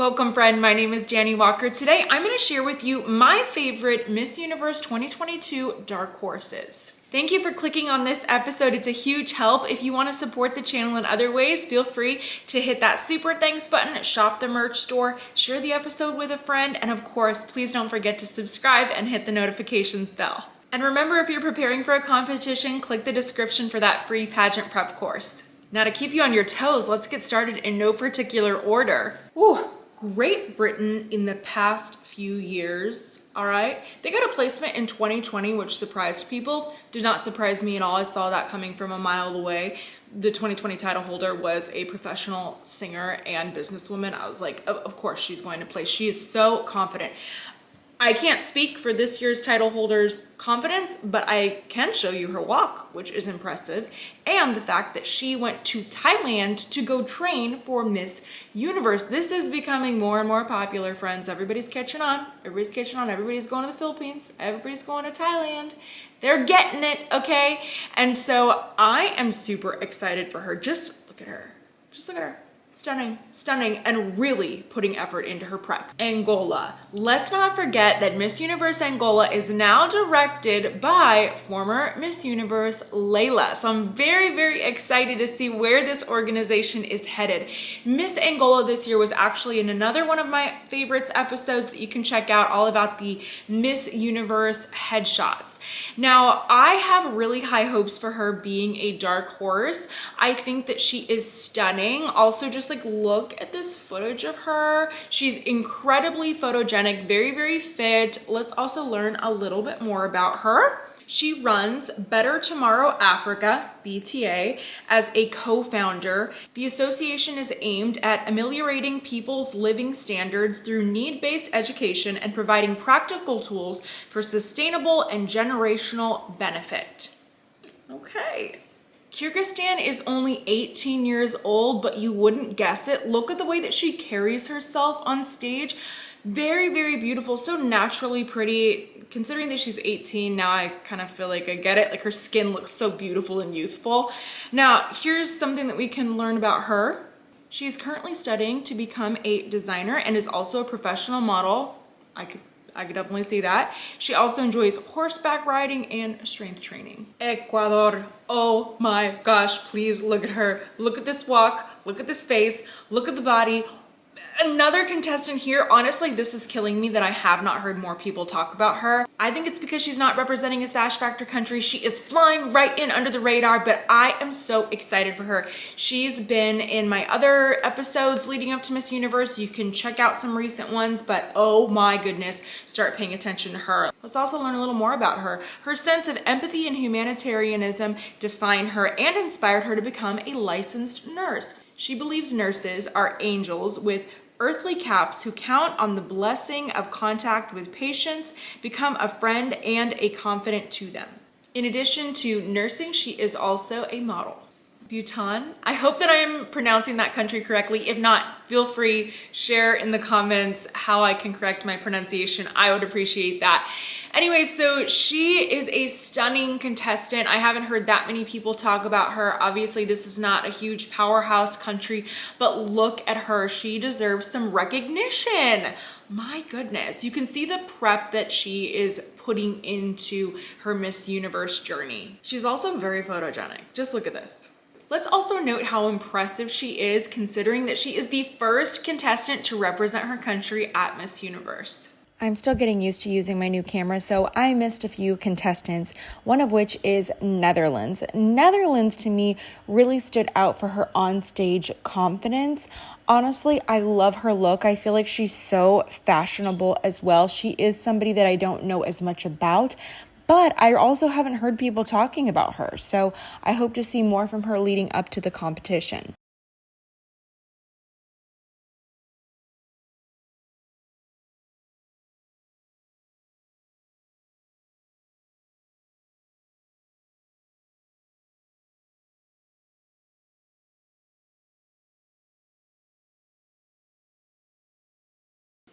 Welcome friend, my name is Dani Walker. Today I'm going to share with you my favorite Miss Universe 2022 dark horses. Thank you for clicking on this episode. It's a huge help. If you want to support the channel in other ways, feel free to hit that super thanks button, shop the merch store, share the episode with a friend, and of course, please don't forget to subscribe and hit the notifications bell. And remember, if you're preparing for a competition, click the description for that free pageant prep course. Now to keep you on your toes, let's get started in no particular order. Ooh. Great Britain in the past few years, all right? They got a placement in 2020, which surprised people. Did not surprise me at all. I saw that coming from a mile away. The 2020 title holder was a professional singer and businesswoman. I was like, of course she's going to place. She is so confident. I can't speak for this year's title holder's confidence, but I can show you her walk, which is impressive, and the fact that she went to Thailand to go train for Miss Universe. This is becoming more and more popular, friends. Everybody's catching on. Everybody's catching on. Everybody's going to the Philippines. Everybody's going to Thailand. They're getting it, okay? And so I am super excited for her. Just look at her. Just look at her. Stunning, stunning, and really putting effort into her prep. Angola. Let's not forget that Miss Universe Angola is now directed by former Miss Universe Layla. So I'm very, very excited to see where this organization is headed. Miss Angola this year was actually in another one of my favorites episodes that you can check out, all about the Miss Universe headshots. Now, I have really high hopes for her being a dark horse. I think that she is stunning. Also, just like look at this footage of her. She's incredibly photogenic, very, very fit. Let's also learn a little bit more about her. She runs Better Tomorrow Africa, BTA, as a co-founder. The association is aimed at ameliorating people's living standards through need-based education and providing practical tools for sustainable and generational benefit. Okay. Kyrgyzstan is only 18 years old, but you wouldn't guess it. Look at the way that she carries herself on stage. Very, very beautiful, so naturally pretty. Considering that she's 18 now, I kind of feel like I get it. Like her skin looks so beautiful and youthful. Now, here's something that we can learn about her. She's currently studying to become a designer and is also a professional model. I could definitely see that. She also enjoys horseback riding and strength training. Ecuador. Oh my gosh, please look at her. Look at this walk, look at this face, look at the body. Another contestant here. Honestly, this is killing me that I have not heard more people talk about her. I think it's because she's not representing a Sash Factor country. She is flying right in under the radar, but I am so excited for her. She's been in my other episodes leading up to Miss Universe. You can check out some recent ones, but oh my goodness, start paying attention to her. Let's also learn a little more about her. Her sense of empathy and humanitarianism defined her and inspired her to become a licensed nurse. She believes nurses are angels with earthly caps who count on the blessing of contact with patients, become a friend and a confidant to them. In addition to nursing, she is also a model. Bhutan. I hope that I am pronouncing that country correctly. If not, feel free, share in the comments how I can correct my pronunciation. I would appreciate that. Anyway, so she is a stunning contestant. I haven't heard that many people talk about her. Obviously, this is not a huge powerhouse country, but look at her. She deserves some recognition. My goodness, you can see the prep that she is putting into her Miss Universe journey. She's also very photogenic. Just look at this. Let's also note how impressive she is, considering that she is the first contestant to represent her country at Miss Universe. I'm still getting used to using my new camera, so I missed a few contestants, one of which is Netherlands. Netherlands, to me, really stood out for her onstage confidence. Honestly, I love her look. I feel like she's so fashionable as well. She is somebody that I don't know as much about, but I also haven't heard people talking about her, so I hope to see more from her leading up to the competition.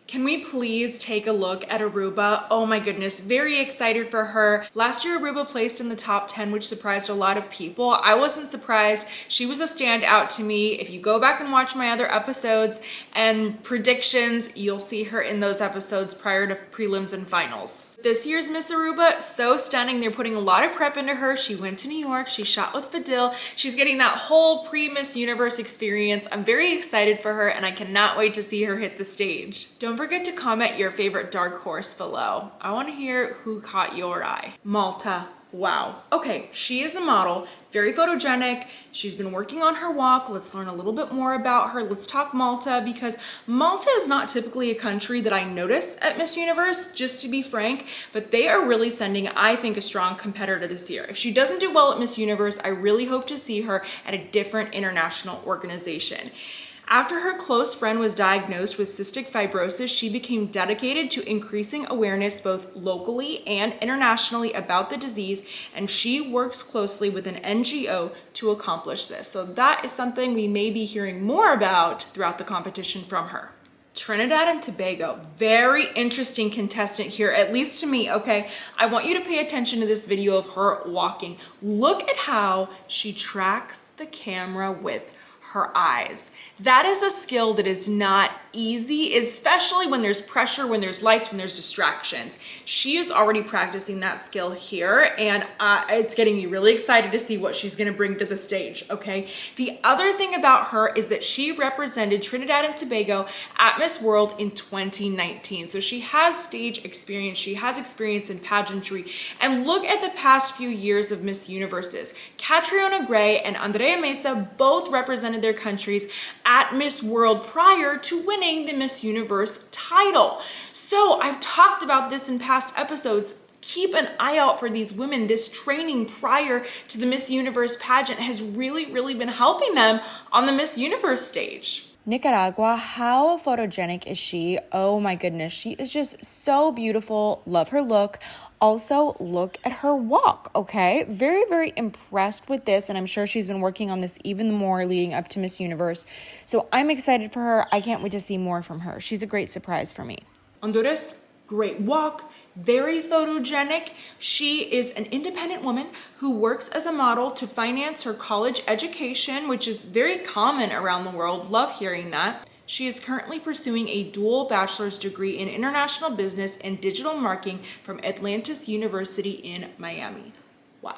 Can we please take a look at Aruba? Oh my goodness, very excited for her. Last year, Aruba placed in the top 10, which surprised a lot of people. I wasn't surprised. She was a standout to me. If you go back and watch my other episodes and predictions, you'll see her in those episodes prior to prelims and finals. This year's Miss Aruba, so stunning. They're putting a lot of prep into her. She went to New York, she shot with Fadil. She's getting that whole pre-Miss Universe experience. I'm very excited for her and I cannot wait to see her hit the stage. Don't forget to comment your favorite dark horse below. I want to hear who caught your eye. Malta. Wow. Okay, she is a model, very photogenic. She's been working on her walk. Let's learn a little bit more about her. Let's talk Malta, because Malta is not typically a country that I notice at Miss Universe, just to be frank, but they are really sending, I think, a strong competitor this year. If she doesn't do well at Miss Universe, I really hope to see her at a different international organization. After her close friend was diagnosed with cystic fibrosis, she became dedicated to increasing awareness both locally and internationally about the disease, and she works closely with an NGO to accomplish this. So that is something we may be hearing more about throughout the competition from her. Trinidad and Tobago, very interesting contestant here, at least to me, okay? I want you to pay attention to this video of her walking. Look at how she tracks the camera with her eyes. That is a skill that is not easy, especially when there's pressure, when there's lights, when there's distractions. She is already practicing that skill here, and it's getting me really excited to see what she's gonna bring to the stage, okay? The other thing about her is that she represented Trinidad and Tobago at Miss World in 2019. So she has stage experience, she has experience in pageantry, and look at the past few years of Miss Universes. Catriona Gray and Andrea Mesa both represented their countries at Miss World prior to winning the Miss Universe title. So I've talked about this in past episodes. Keep an eye out for these women. This training prior to the Miss Universe pageant has really been helping them on the Miss Universe stage. Nicaragua, how photogenic is she? Oh my goodness, she is just so beautiful. Love her look. Also, look at her walk, okay? Very impressed with this, and I'm sure she's been working on this even more leading up to Miss Universe. So I'm excited for her. I can't wait to see more from her. She's a great surprise for me. Honduras, great walk. Very photogenic. She is an independent woman who works as a model to finance her college education, which is very common around the world. Love hearing that. She is currently pursuing a dual bachelor's degree in international business and digital marketing from Atlantis University in Miami. Wow.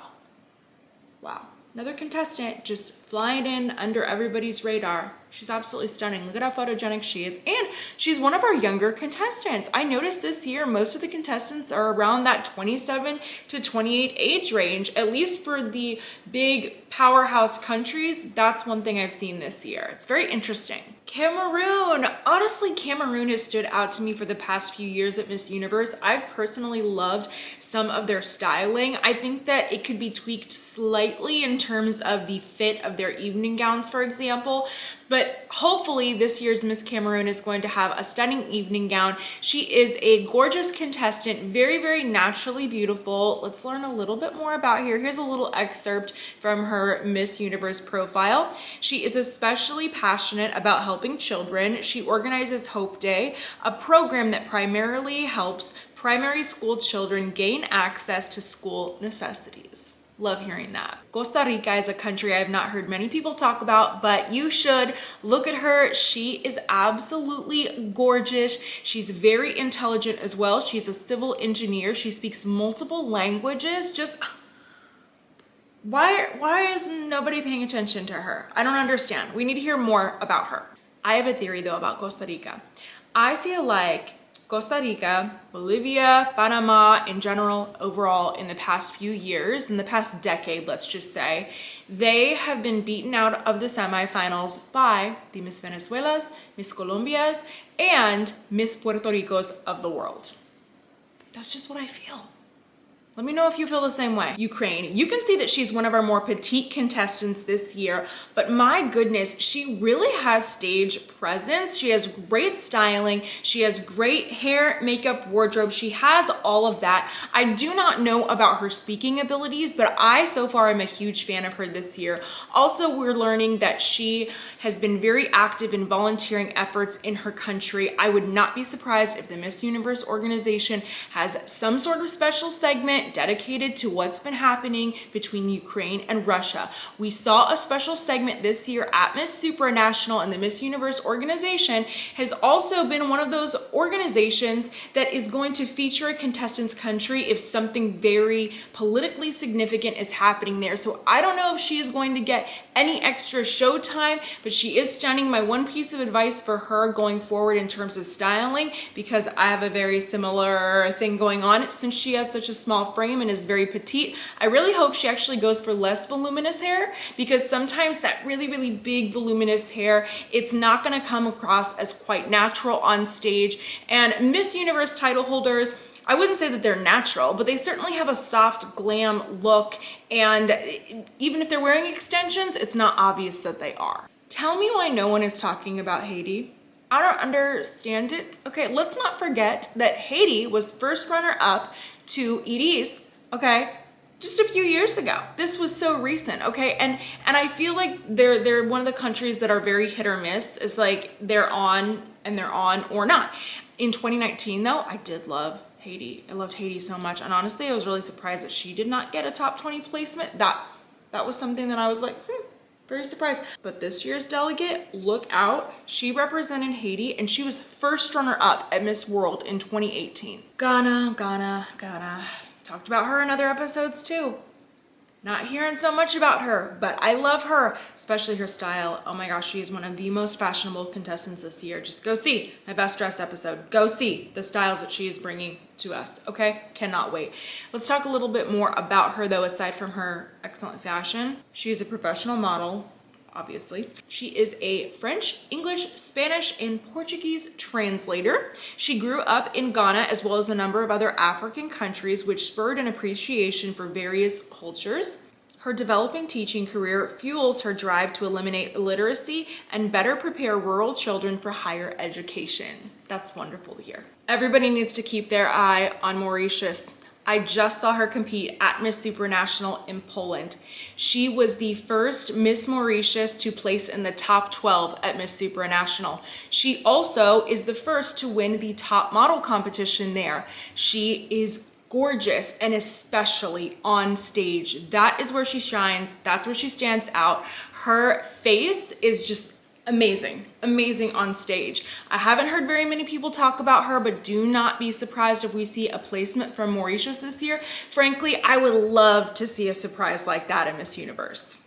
Another contestant just flying in under everybody's radar. She's absolutely stunning. Look at how photogenic she is. And she's one of our younger contestants. I noticed this year, most of the contestants are around that 27 to 28 age range, at least for the big powerhouse countries. That's one thing I've seen this year. It's very interesting. Cameroon. Honestly, Cameroon has stood out to me for the past few years at Miss Universe. I've personally loved some of their styling. I think that it could be tweaked slightly in terms of the fit of their evening gowns, for example. But hopefully this year's Miss Cameroon is going to have a stunning evening gown. She is a gorgeous contestant, very naturally beautiful. Let's learn a little bit more about her. Here's a little excerpt from her Miss Universe profile. She is especially passionate about helping children. She organizes Hope Day, a program that primarily helps primary school children gain access to school necessities. Love hearing that. Costa Rica is a country I have not heard many people talk about, but you should. Look at her. She is absolutely gorgeous. She's very intelligent as well. She's a civil engineer. She speaks multiple languages. Just why is nobody paying attention to her? I don't understand. We need to hear more about her. I have a theory though about Costa Rica. I feel like Costa Rica, Bolivia, Panama, in general, overall, in the past few years, in the past decade, let's just say, they have been beaten out of the semifinals by the Miss Venezuelas, Miss Colombias, and Miss Puerto Ricos of the world. That's just what I feel. Let me know if you feel the same way. Ukraine. You can see that she's one of our more petite contestants this year, but my goodness, she really has stage presence. She has great styling. She has great hair, makeup, wardrobe. She has all of that. I do not know about her speaking abilities, but I so far am a huge fan of her this year. Also, we're learning that she has been very active in volunteering efforts in her country. I would not be surprised if the Miss Universe organization has some sort of special segment dedicated to what's been happening between Ukraine and Russia. We saw a special segment this year at Miss Supranational, and the Miss Universe organization has also been one of those organizations that is going to feature a contestant's country if something very politically significant is happening there. So I don't know if she is going to get any extra show time, but she is stunning. My one piece of advice for her going forward in terms of styling, because I have a very similar thing going on, since she has such a small frame and is very petite, I really hope she actually goes for less voluminous hair, because sometimes that really big voluminous hair, it's not going to come across as quite natural on stage. And Miss Universe title holders, I wouldn't say that they're natural, but they certainly have a soft glam look, and even if they're wearing extensions, it's not obvious that they are. Tell me why no one is talking about Haiti. I don't understand it. Okay, let's not forget that Haiti was first runner-up to Edis, okay, just a few years ago. This was so recent, okay? And I feel like they're one of the countries that are very hit or miss. It's like they're on or not. In 2019 though, I did love Haiti. I loved Haiti so much. And honestly, I was really surprised that she did not get a top 20 placement. That was something that I was like, very surprised. But this year's delegate, look out. She represented Haiti and she was first runner up at Miss World in 2018. Ghana. Talked about her in other episodes too. Not hearing so much about her, but I love her, especially her style. Oh my gosh, she is one of the most fashionable contestants this year. Just go see my best dress episode. Go see the styles that she is bringing to us, okay? Cannot wait. Let's talk a little bit more about her though, aside from her excellent fashion. She is a professional model, obviously. She is a French, English, Spanish, and Portuguese translator. She grew up in Ghana as well as a number of other African countries, which spurred an appreciation for various cultures. Her developing teaching career fuels her drive to eliminate illiteracy and better prepare rural children for higher education. That's wonderful to hear. Everybody needs to keep their eye on Mauritius. I just saw her compete at Miss Supranational in Poland. She was the first Miss Mauritius to place in the top 12 at Miss Supranational. She also is the first to win the top model competition there. She is gorgeous, and especially on stage. That is where she shines. That's where she stands out. Her face is just amazing on stage. I haven't heard very many people talk about her, but do not be surprised if we see a placement from Mauritius this year. Frankly, I would love to see a surprise like that in Miss Universe.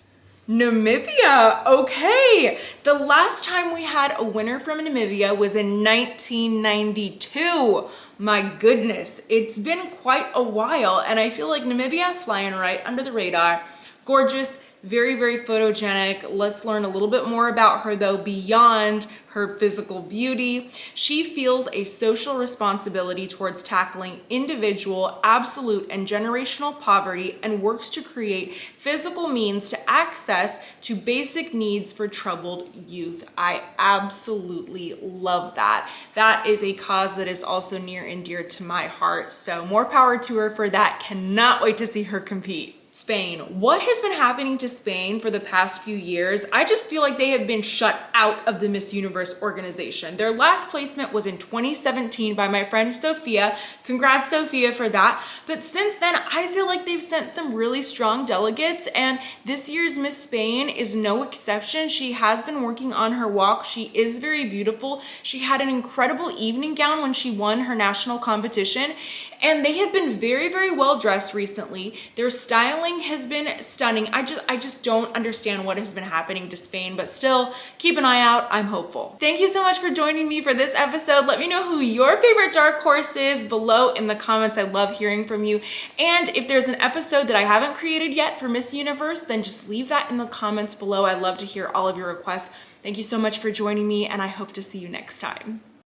Namibia, okay. The last time we had a winner from Namibia was in 1992. My goodness, it's been quite a while, and I feel like Namibia flying right under the radar. Gorgeous, very photogenic. Let's learn a little bit more about her though beyond her physical beauty. She feels a social responsibility towards tackling individual, absolute, and generational poverty and works to create physical means to access to basic needs for troubled youth. I absolutely love that. That is a cause that is also near and dear to my heart. So more power to her for that. Cannot wait to see her compete. Spain. What has been happening to Spain for the past few years? I just feel like they have been shut out of the Miss Universe organization. Their last placement was in 2017 by my friend Sophia. Congrats, Sophia, for that. But since then, I feel like they've sent some really strong delegates, and this year's Miss Spain is no exception. She has been working on her walk. She is very beautiful. She had an incredible evening gown when she won her national competition, and they have been very well dressed recently. Their styling has been stunning. I just don't understand what has been happening to Spain, but still keep an eye out. I'm hopeful. Thank you so much for joining me for this episode. Let me know who your favorite dark horse is below in the comments. I love hearing from you. And if there's an episode that I haven't created yet for Miss Universe, then just leave that in the comments below. I love to hear all of your requests. Thank you so much for joining me, and I hope to see you next time.